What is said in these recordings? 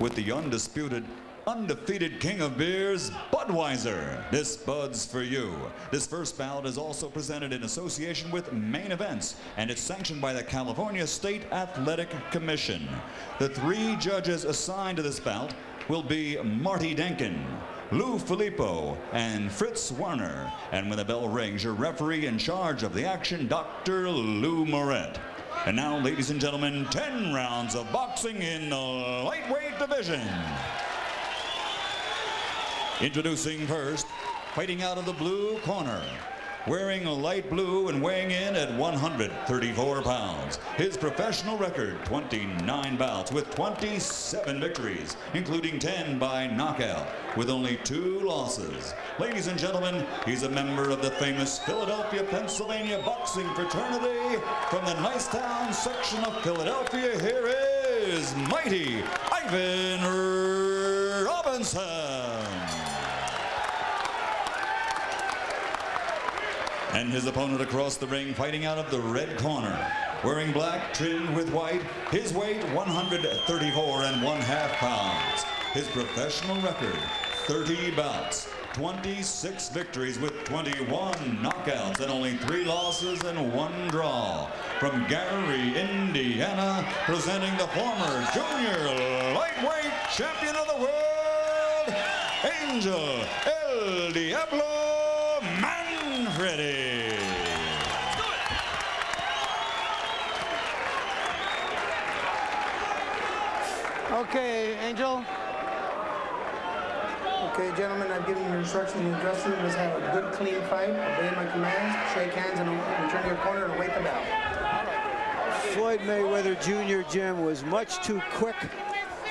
with the undefeated king of beers, Budweiser. This Bud's for you. This first bout is also presented in association with Main Events, and it's sanctioned by the California State Athletic Commission. The 3 judges assigned to this bout will be Marty Denkin, Lou Filippo, and Fritz Warner. And when the bell rings, your referee in charge of the action, Dr. Lou Moret. And now, ladies and gentlemen, 10 rounds of boxing in the lightweight division. Introducing first, fighting out of the blue corner, wearing light blue and weighing in at 134 pounds. His professional record, 29 bouts with 27 victories, including 10 by knockout, with only 2 losses. Ladies and gentlemen, he's a member of the famous Philadelphia, Pennsylvania boxing fraternity. From the Nicetown section of Philadelphia, here is mighty Ivan Robinson. And his opponent across the ring, fighting out of the red corner, wearing black trimmed with white, his weight 134 1/2 pounds. His professional record, 30 bouts, 26 victories with 21 knockouts and only 3 losses and 1 draw. From Gary, Indiana, presenting the former junior lightweight champion of the world, Angel El Diablo Manfredy. Okay, Angel. Okay, gentlemen, I've given you instructions in the dressing room. Let's have a good, clean fight. Obey my commands. Shake hands and return to your corner and await the bell. Floyd Mayweather Jr. Jim was much too quick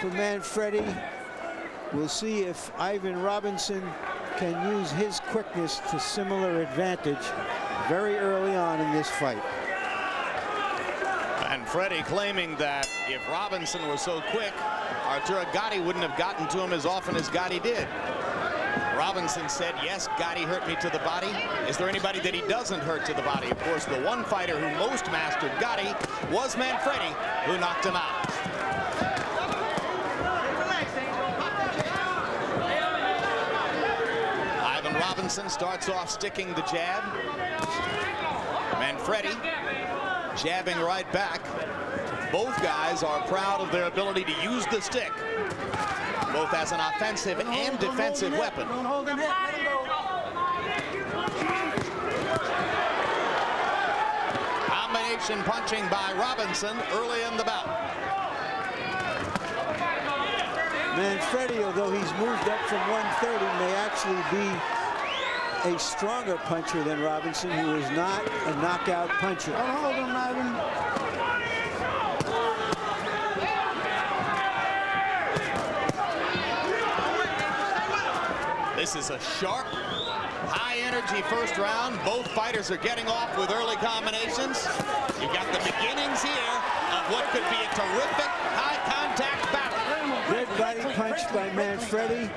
for Manfredy. We'll see if Ivan Robinson can use his quickness to similar advantage very early on in this fight. Manfredy claiming that if Robinson was so quick, Arturo Gatti wouldn't have gotten to him as often as Gatti did. Robinson said, yes, Gatti hurt me to the body. Is there anybody that he doesn't hurt to the body? Of course, the one fighter who most mastered Gatti was Manfredy, who knocked him out. Ivan Robinson starts off sticking the jab. Manfredy jabbing right back. Both guys are proud of their ability to use the stick, both as an offensive and defensive weapon. Combination punching by Robinson early in the bout. Manfredy, although he's moved up from 130, may actually be a stronger puncher than Robinson, who is not a knockout puncher. Hold him, Ivan. This is a sharp, high-energy first round. Both fighters are getting off with early combinations. You've got the beginnings here of what could be a terrific high-contact battle. Good body punch by Manfredy.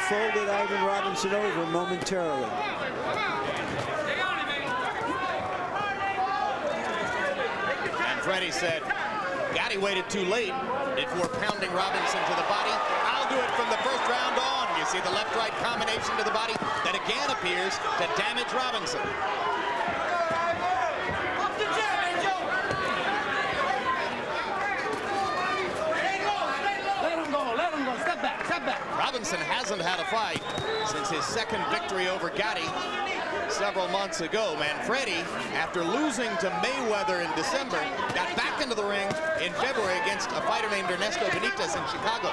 Folded Ivan Robinson over momentarily. Manfredy said, Gatti waited too late before pounding Robinson to the body. I'll do it from the first round on. You see the left-right combination to the body that again appears to damage Robinson. Let him go. Step back. Robinson hasn't had a fight since his second victory over Gatti several months ago. Manfredy, after losing to Mayweather in December, got back into the ring in February against a fighter named Ernesto Benitez in Chicago.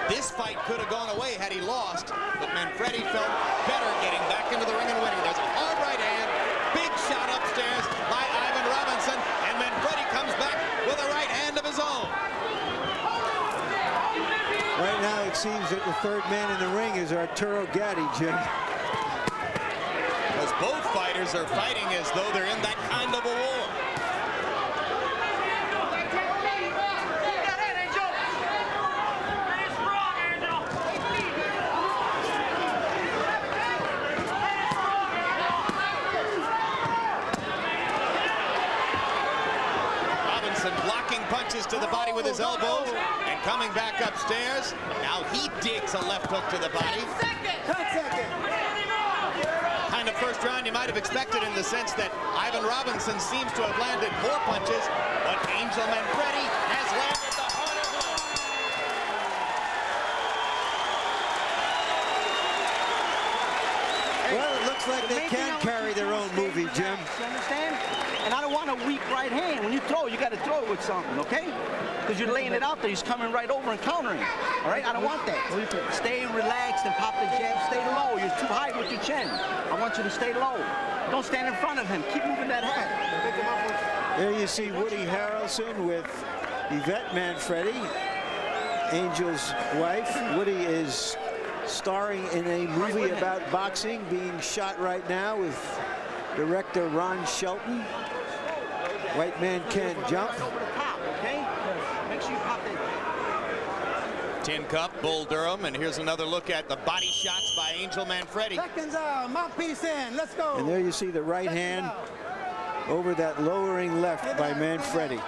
This fight could have gone away had he lost, but Manfredy felt better getting back into the ring and winning. There's a hard right hand, big shot upstairs by Ivan Robinson, and Manfredy comes back with a right hand of his own. Right now, it seems that the third man in the ring is Arturo Gatti, Jim. Because both fighters are fighting as though they're in that kind of a war. Robinson blocking punches to the body with his elbows and coming back upstairs. Now he digs a left hook to the body. Kind of first round you might have expected in the sense that Ivan Robinson seems to have landed more punches, but Angel Manfredy has landed the harder blow. Well, it looks like they can carry their own movie, Jim. You understand? And I don't want a weak right hand. When you throw, you got to throw it with something, okay? Because you're laying it out there. He's coming right over and countering. All right? I don't want that. Stay relaxed and pop the jab. Stay low. You're too high with your chin. I want you to stay low. Don't stand in front of him. Keep moving that head. There you see Woody Harrelson with Yvette Manfredy, Angel's wife. Woody is starring in a movie about boxing, being shot right now with director Ron Shelton. White Man Can't Jump. Over the top, okay? Make sure you pop that. Tin Cup, Bull Durham, and here's another look at the body shots by Angel Manfredy. Seconds out, mouthpiece in, let's go. And there you see the right hand over that lowering left by Manfredy.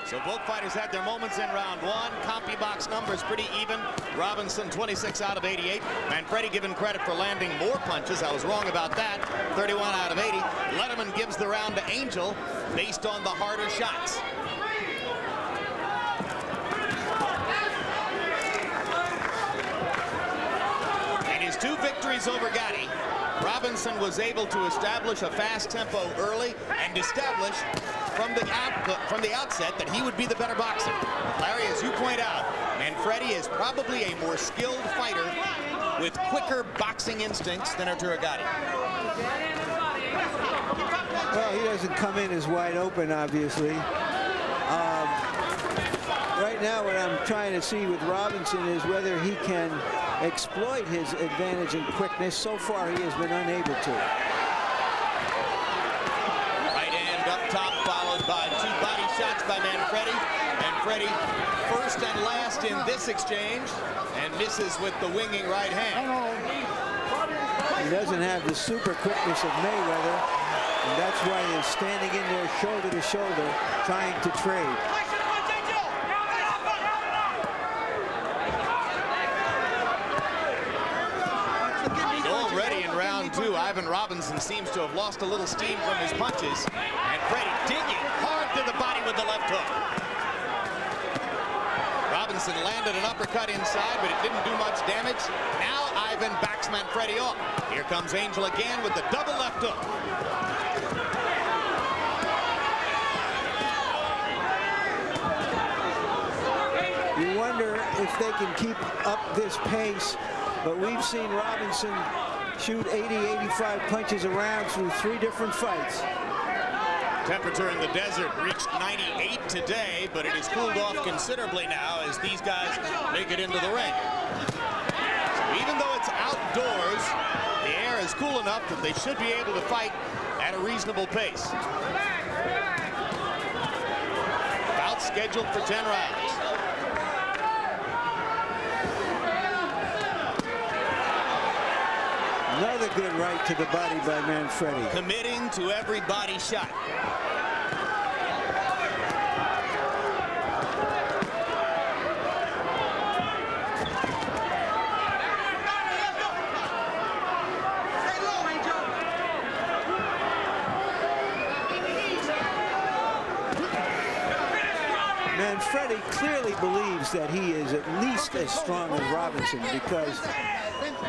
So both fighters had their moments in round one. CompuBox numbers pretty even. Robinson 26 out of 88. Manfredy given credit for landing more punches. I was wrong about that. 31 out of 80. Letterman gives the round to Angel based on the harder shots. In his two victories over Gatti, Robinson was able to establish a fast tempo early and establish from the outset that he would be the better boxer. Larry, as you point out, Manfredy is probably a more skilled fighter with quicker boxing instincts than Arturo Gatti. Well, he doesn't come in as wide open, obviously. Right now, what I'm trying to see with Robinson is whether he can exploit his advantage in quickness. So far, he has been unable to. Right hand up top, followed by two body shots by Manfredy. Manfredy first and last in this exchange, and misses with the winging right hand. He doesn't have the super quickness of Mayweather, and that's why he's standing in there shoulder to shoulder, trying to trade. Already in round two, Ivan Robinson seems to have lost a little steam from his punches. Manfredy digging hard to the body with the left hook. Robinson landed an uppercut inside, but it didn't do much damage. Now Ivan backs Manfredy off. Here comes Angel again with the double left hook. You wonder if they can keep up this pace, but we've seen Robinson shoot 80, 85 punches around through 3 different fights. Temperature in the desert reached 98 today, but it has cooled off considerably now as these guys make it into the ring. So even though it's outdoors, the air is cool enough that they should be able to fight at a reasonable pace. Bout scheduled for 10 rounds. Another good right to the body by Manfredy. Committing to every body shot. Manfredy clearly believes that he is at least as strong as Robinson, because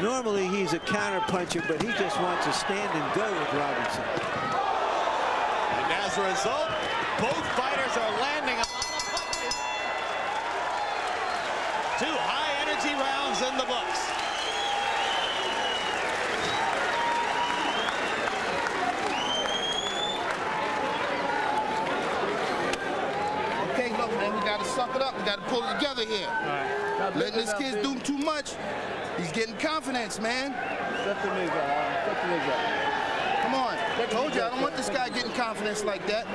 normally he's a counterpuncher, but he just wants to stand and go with Robinson. And as a result, both fighters are landing a lot of punches. 2 high-energy rounds in the books. Okay, look, man, we got to suck it up. We got to pull it together here. Letting this kid do too much. He's getting confidence, man. Come on. I told you, I don't want this guy getting confidence like that.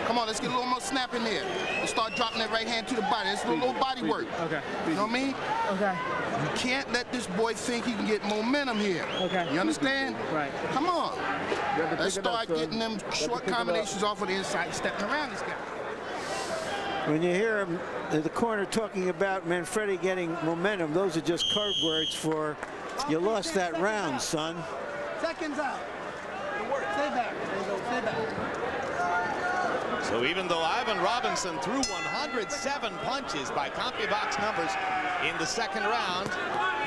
Come on, let's get a little more snap in there. Let's start dropping that right hand to the body. Let's do a little body work. Okay. You know what I mean? Okay. You can't let this boy think he can get momentum here. Okay. You understand? Right. Come on. Let's start getting them short combinations off of the inside, stepping around this guy. When you hear him in the corner talking about Manfredy getting momentum, those are just code words for you lost that round, son. Seconds out. Stay back. Stay back. So even though Ivan Robinson threw 107 punches by CompuBox numbers in the second round,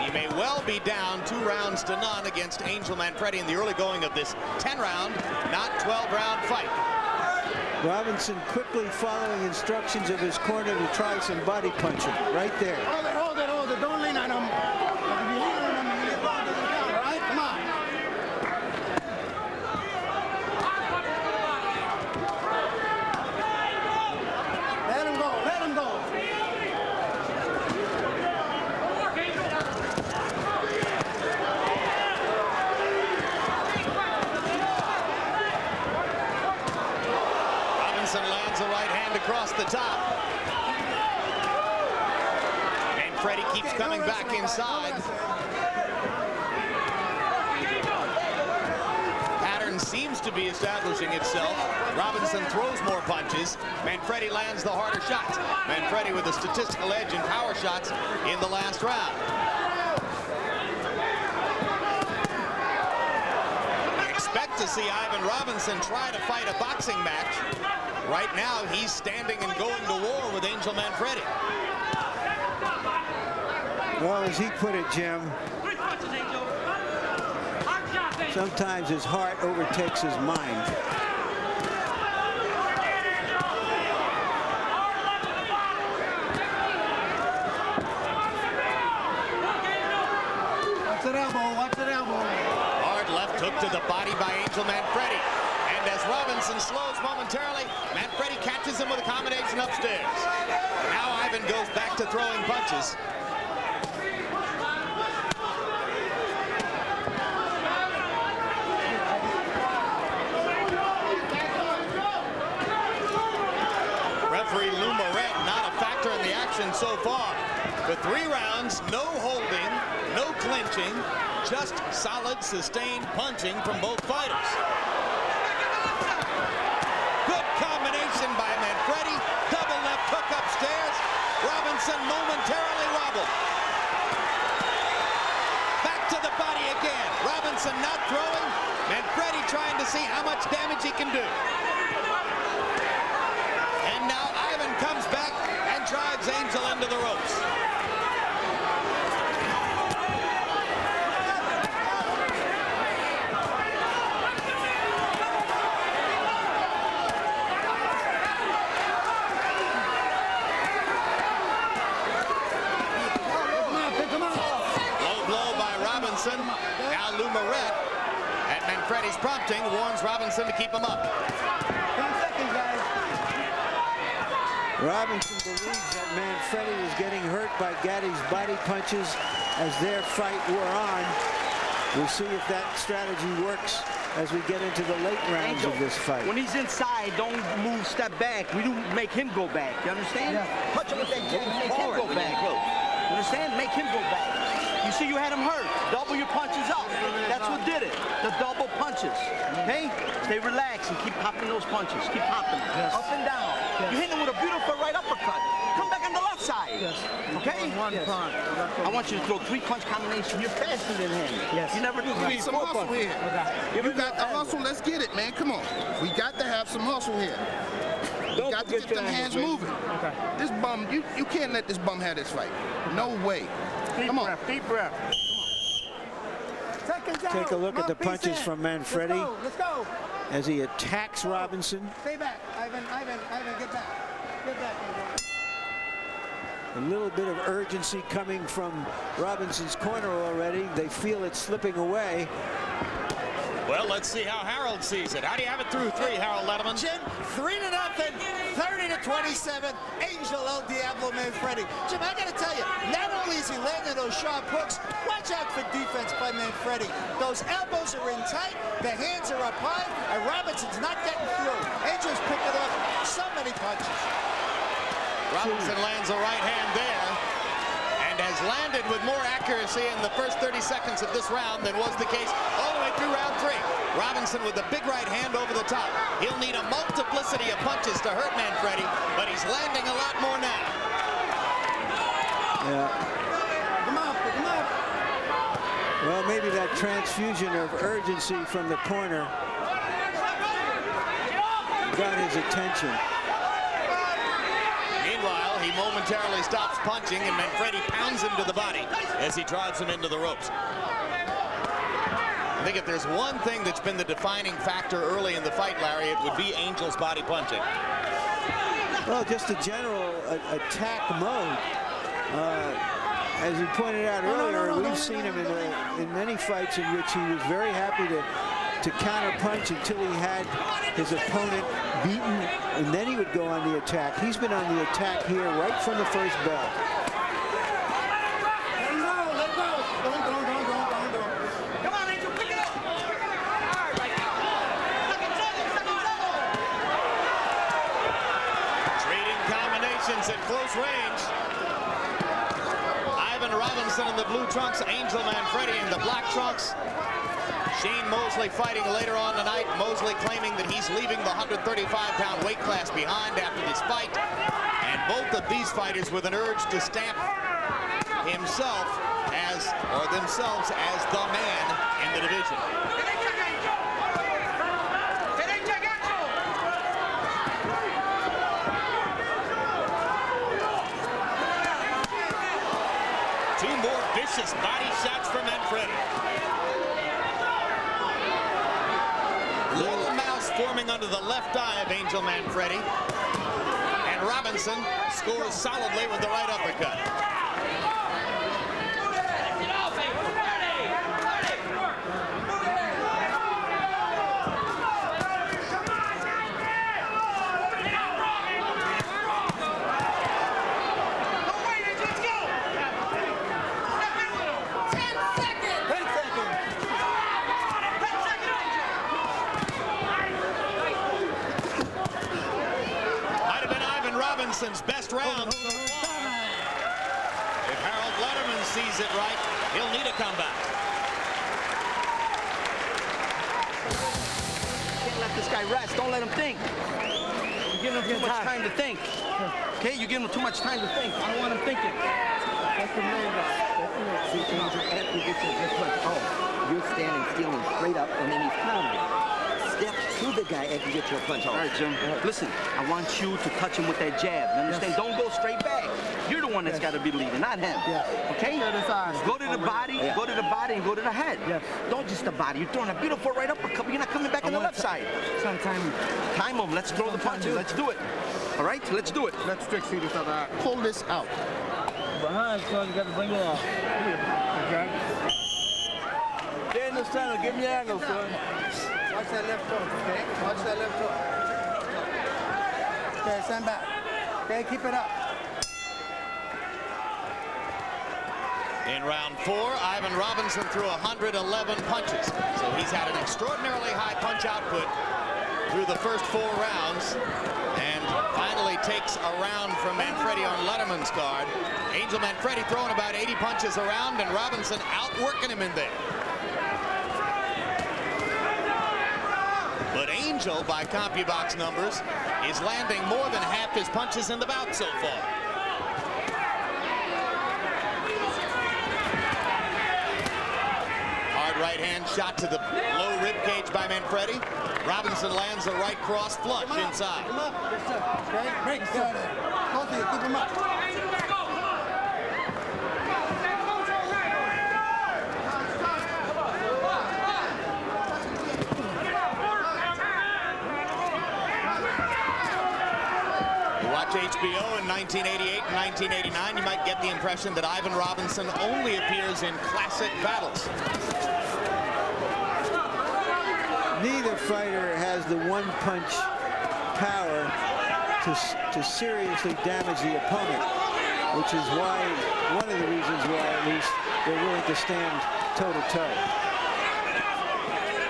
he may well be down 2 rounds to none against Angel Manfredy in the early going of this 10-round, not 12-round fight. Robinson quickly following instructions of his corner to try some body punching right there. Hold it, hold it, hold it. Don't lean on him. If you lean on him, you get ball doesn't count, all right? Come on. Let him go, let him go. Lands a right hand across the top. Manfredy keeps coming back inside. Pattern seems to be establishing itself. Robinson throws more punches. Manfredy lands the harder shots. Manfredy with a statistical edge in power shots in the last round. We expect to see Ivan Robinson try to fight a boxing match. Right now, he's standing and going to war with Angel Manfredy. Well, as he put it, Jim, sometimes his heart overtakes his mind. Watch that elbow, watch that elbow. Hard left hook to the body by Angel Manfredy. And as Robinson slows momentarily, Manfredy catches him with a combination upstairs. Now Ivan goes back to throwing punches. Referee Lou Moret not a factor in the action so far. For 3 rounds, no holding, no clinching, just solid, sustained punching from both fighters. Combination by Manfredy, double left hook upstairs. Robinson momentarily wobbled. Back to the body again. Robinson not throwing. Manfredy trying to see how much damage he can do. And now Ivan comes back and drives Angel into the ropes. Now Lou Moret, at Manfredy's prompting, warns Robinson to keep him up. 10 seconds, guys. Robinson believes that Manfredy was getting hurt by Gaddy's body punches as their fight wore on. We'll see if that strategy works as we get into the late rounds of this fight. When he's inside, don't move, step back. We do make him go back. You understand? Yeah. Punch him with that jab, make him go back. You understand? Make him go back. You see, you had him hurt. Double your punches up. That's what did it. The double punches. Okay? Stay relaxed and keep popping those punches. Keep popping. Yes. Up and down. Yes. You hit him with a beautiful right uppercut. Come back on the left side. Yes. Okay? Yes. I want you to throw 3 punch combination. You're faster than him. Yes. You never do 3 Some or 4 hustle punches. here. You got the hustle. Let's get it, man. Come on. We got to have some hustle here. We got to get them hands moving. Okay. This bum, you can't let this bum have this fight. No way. Come on. Deep breath. Seconds out. Take a look at the Mouthpiece punches in. from Manfredy Let's go. as he attacks Robinson. Stay back. Ivan, get back. Get back, Angel. A little bit of urgency coming from Robinson's corner already. They feel it slipping away. Well, let's see how Harold sees it. How do you have it through 3, Harold Letterman? Jim, 3-0, 30-27. Angel El Diablo Manfredy. Jim, I got to tell you, not only is he landing those sharp hooks, watch out for defense by Manfredy. Those elbows are in tight, the hands are up high, and Robinson's not getting through. Angel's picking up so many punches. Robinson lands a right hand there and has landed with more accuracy in the first 30 seconds of this round than was the case all the way through round 3. Robinson with the big right hand over the top. He'll need a multiplicity of punches to hurt Manfredy, but he's landing a lot more now. Yeah. Pick him up, pick him up. Well, maybe that transfusion of urgency from the corner got his attention. Meanwhile, he momentarily stops punching, and Manfredy pounds him to the body as he drives him into the ropes. I think if there's one thing that's been the defining factor early in the fight, Larry, it would be Angel's body punching. Well, just a general attack mode. As you pointed out earlier, we've seen him in many fights in which he was very happy to counter punch until he had his opponent beaten, and then he would go on the attack. He's been on the attack here right from the first bell. Let go. Don't. Come on, Angel, pick it up. Trading combinations at close range. Ivan Robinson in the blue trunks, Angel Manfredy in the black trunks. Shane Mosley fighting later on tonight. Mosley claiming that he's leaving the 135-pound weight class behind after this fight. And both of these fighters with an urge to stamp himself as, or themselves as, the man in the division. Two more vicious body shots from Manfredy. Little mouse forming under the left eye of Angel Manfredy. And Robinson scores solidly with the right uppercut. Robinson's best round so far. If Harold Letterman sees it right, he'll need a comeback. Can't let this guy rest. Don't let him think. You're giving him too much time to think. Okay, you're giving him too much time to think. I don't want him thinking. That's the main guy. See, Angel, after you get your punch home, you're standing, stealing straight up, and then he's countering. Step to the guy after you get your punch home. All right, Jim. Listen, I want you to touch him with that jab. You understand? Don't go straight back. You're the one that's got to be leading, not him. Okay? Go to the body, go to the body, and go to the head. Don't just the body. You're throwing a beautiful right uppercut, but you're not coming back on the left side. Time him. Let's throw the punches. Let's do it. All right? Let's do it. Let's see this other. Pull this out. Behind, son, you got to bring it off. Okay. Stay in the center. Give me the angle, son. Watch that left hook, okay? Watch that left hook. Okay, stand back. Okay, keep it up. In round 4, Ivan Robinson threw 111 punches. So he's had an extraordinarily high punch output through the first 4 rounds. And finally takes a round from Manfredy on Letterman's card. Angel Manfredy throwing about 80 punches around, and Robinson outworking him in there. But Angel, by CompuBox numbers, is landing more than half his punches in the bout so far. Hard right hand shot to the low rib cage by Manfredy. Robinson lands a right cross flush inside. Come up. Yes, sir. Okay, break. Both of you, keep him up. Watch HBO in 1988 and 1989, you might get the impression that Ivan Robinson only appears in classic battles. Neither fighter has the one-punch power to seriously damage the opponent, which is why, one of the reasons why at least they're willing to stand toe-to-toe.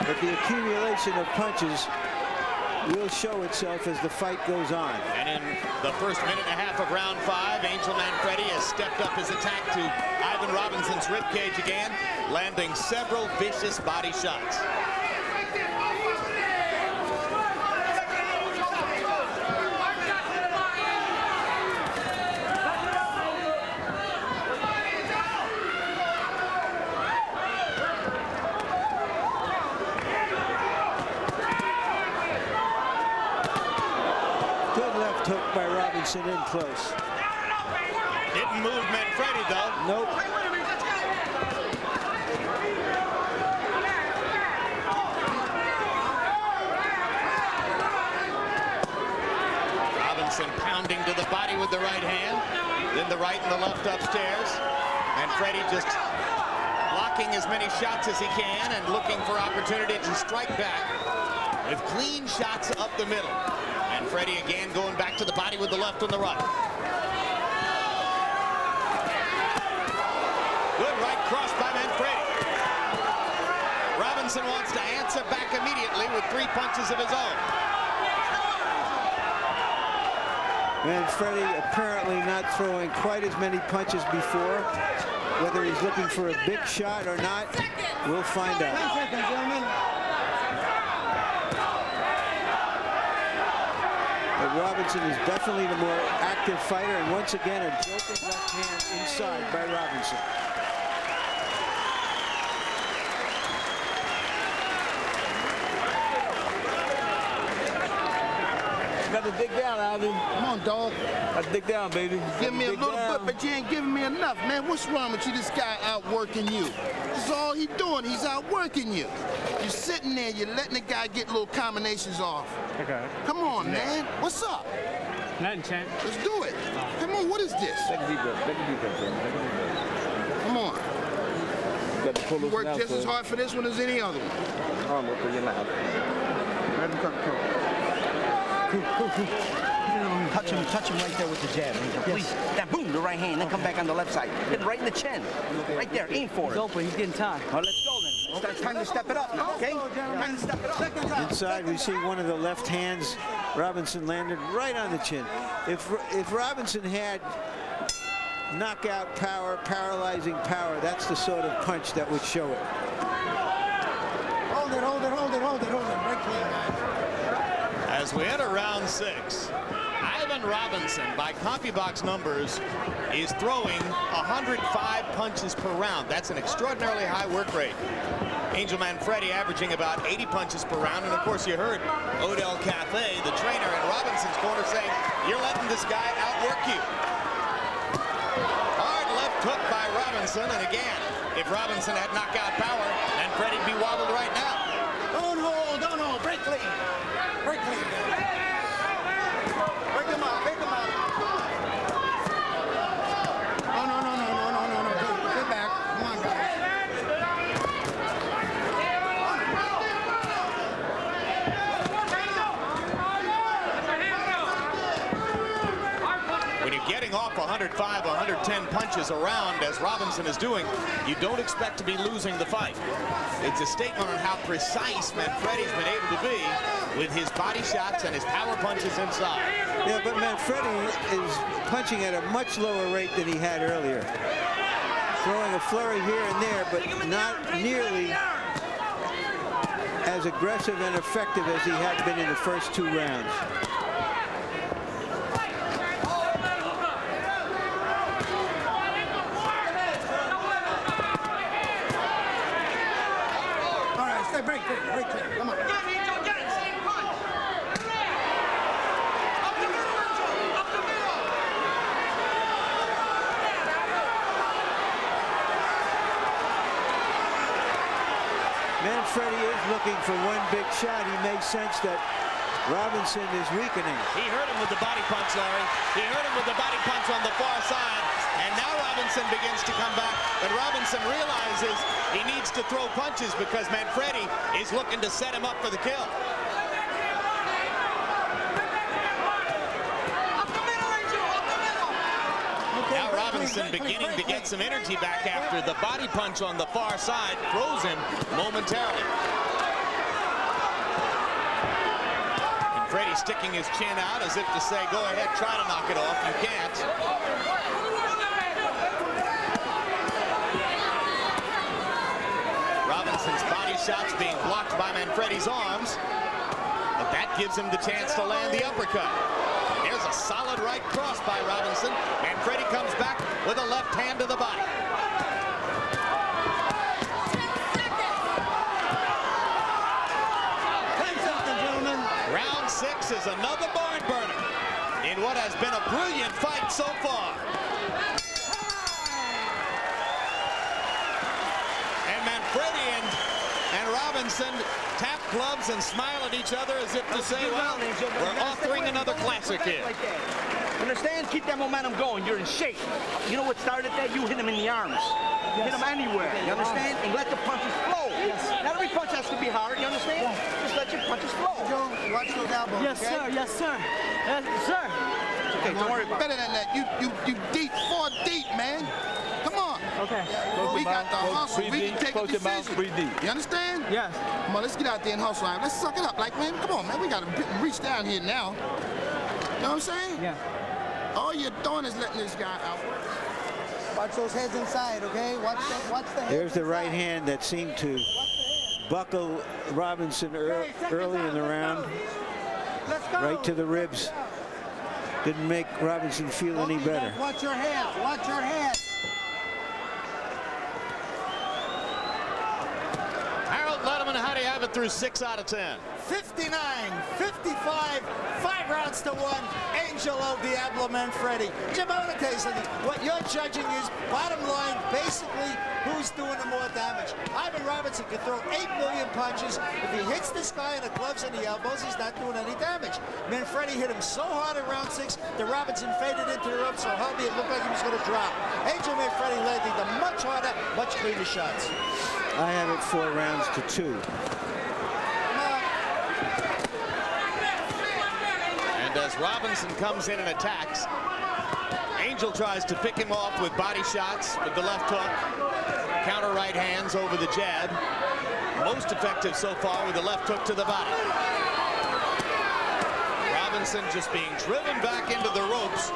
But the accumulation of punches will show itself as the fight goes on. And in the first minute and a half of round 5, Angel Manfredy has stepped up his attack to Ivan Robinson's ribcage again, landing several vicious body shots. Hook by Robinson in close. Didn't move Manfredy though. Nope. Robinson pounding to the body with the right hand, then the right and the left upstairs. Manfredy just blocking as many shots as he can and looking for opportunity to strike back with clean shots up the middle. Manfredy again going back to the body with the left and the right. Good right cross by Manfredy. Robinson wants to answer back immediately with 3 punches of his own. Manfredy apparently not throwing quite as many punches before. Whether he's looking for a big shot or not, we'll find out. 10 seconds, gentlemen. But Robinson is definitely the more active fighter, and once again a broken left hand inside by Robinson. Got to dig down, Alvin. Come on, dog. Got to dig down, baby. Give me a little bit, but you ain't giving me enough, man. What's wrong with you? This guy outworking you. This is all he's doing. He's outworking you. You're sitting there, you're letting the guy get little combinations off. Okay. Come on, man. What's up? Nothing, champ. Let's do it. Come on, what is this? Take a deep breath. Take a deep breath, man. Take a deep breath. Come on. You got to pull You those work out, just as sir. hard for this one as any other one. Arm up for your mouth. Let him come. Touch him right there with the jab, Angel. Please. That boom, the right hand, then come back on the left side. Hit right in the chin. Right there, aim for it. He's open, he's getting tired. All right, let's go then. It's time to step it up now, okay? Time to step it up. Inside, we see one of the left hands. Robinson landed right on the chin. If Robinson had knockout power, paralyzing power, that's the sort of punch that would show it. Hold it, hold it, hold it, hold it, hold it. Right clean, guys. As we enter round 6, Ivan Robinson, by CompuBox numbers, is throwing 105 punches per round. That's an extraordinarily high work rate. Angel Manfredy averaging about 80 punches per round. And of course, you heard Odell Cathay, the trainer in Robinson's corner, saying, "You're letting this guy outwork you." Hard left hook by Robinson. And again, if Robinson had knockout power, Manfredy'd be wobbled right now. Don't hold, break clean. Break clean. Break him up, break him up. No. Get back. Come on, guys. When you're getting off 105, 110 punches around, as Robinson is doing, you don't expect to be losing the fight. It's a statement on how precise Manfredy's been able to be with his body shots and his power punches inside. Yeah, but Manfredy is punching at a much lower rate than he had earlier. Throwing a flurry here and there, but not nearly as aggressive and effective as he had been in the first 2 rounds. All right, stay break clean. Come on. Manfredy is looking for one big shot. He may sense that Robinson is weakening. He hurt him with the body punch, Larry. He hurt him with the body punch on the far side. And now Robinson begins to come back. But Robinson realizes he needs to throw punches because Manfredy is looking to set him up for the kill. Now Robinson beginning to get some energy back after the body punch on the far side froze him momentarily. Manfredy sticking his chin out as if to say, go ahead, try to knock it off. You can't. Robinson's body shots being blocked by Manfredy's arms, but that gives him the chance to land the uppercut. There's a solid right cross by Robinson. Manfredy comes back with a left hand to the body. Round 6 is another barn burner in what has been a brilliant fight so far. And Manfredy and Robinson tap gloves and smile at each other as if to say, well, we're authoring another classic here. Understand? Keep that momentum going. You're in shape. You know what started that? You hit him in the arms. Yes. Hit him anywhere. You understand? And let the punches flow. Yes. Not every punch has to be hard. You understand? Just let your punches flow. Joe, watch those elbows. Yes, okay? sir. Yes, sir. Yes, sir. Okay, don't worry about it. Better than that. You deep, 4 deep, man. Come on. Okay. We got the hustle. We can take a decision. You understand? Yes. Come on, let's get out there and hustle. Let's suck it up. Like, man, come on, man. We got to reach down here now. You know what I'm saying? Yeah. All you're doing is letting this guy out. Watch those heads inside, okay? Watch the heads. There's the right hand that seemed to buckle Robinson early in the round. Let's go. Right to the ribs. Didn't make Robinson feel any better. Watch your hands. Watch your hands. Harold Letterman, how do you have it through 6 out of 10? 59, 55, 5 rounds to 1. Angel El Diablo Manfredy. Jim, I want to tell you something. What you're judging is, bottom line, basically, who's doing the more damage. Ivan Robinson can throw 8 million punches. If he hits this guy in the gloves and the elbows, he's not doing any damage. Manfredy hit him so hard in round 6 that Robinson faded into the ropes, so hardly it looked like he was going to drop. Angel Manfredy landing the much harder, much cleaner shots. I have it 4 rounds to 2. And as Robinson comes in and attacks, Angel tries to pick him off with body shots with the left hook, counter right hands over the jab. Most effective so far with the left hook to the body. Robinson just being driven back into the ropes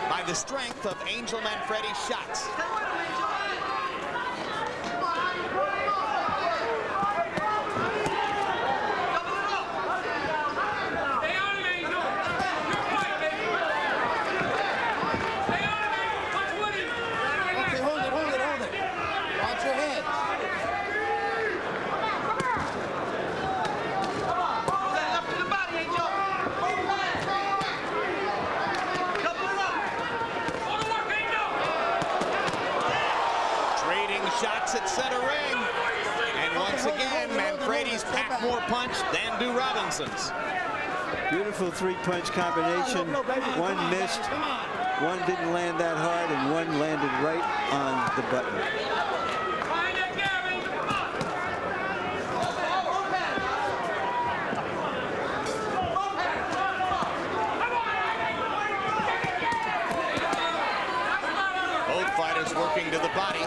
by the strength of Angel Manfredy's shots. Shots at center ring. And once again, Manfredy's packed more punch than do Robinson's. Beautiful 3-punch combination. One missed, one didn't land that hard, and one landed right on the button. Both fighters working to the body.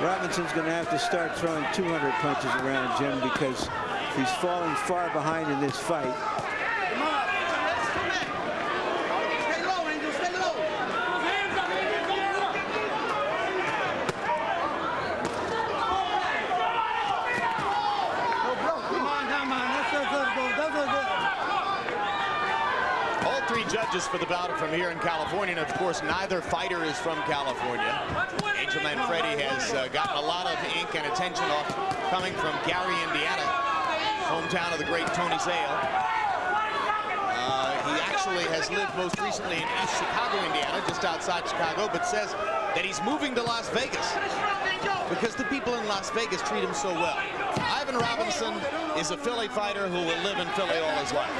Robinson's going to have to start throwing 200 punches around, Jim, because he's falling far behind in this fight. Come on. Stay low, Angel. Stay low. Come on. That's good. All 3 judges for the bout are from here in California, and of course, neither fighter is from California. Angel Manfredy has gotten a lot of ink and attention off coming from Gary, Indiana, hometown of the great Tony Zale. He actually has lived most recently in East Chicago, Indiana, just outside Chicago, but says that he's moving to Las Vegas because the people in Las Vegas treat him so well. Ivan Robinson is a Philly fighter who will live in Philly all his life.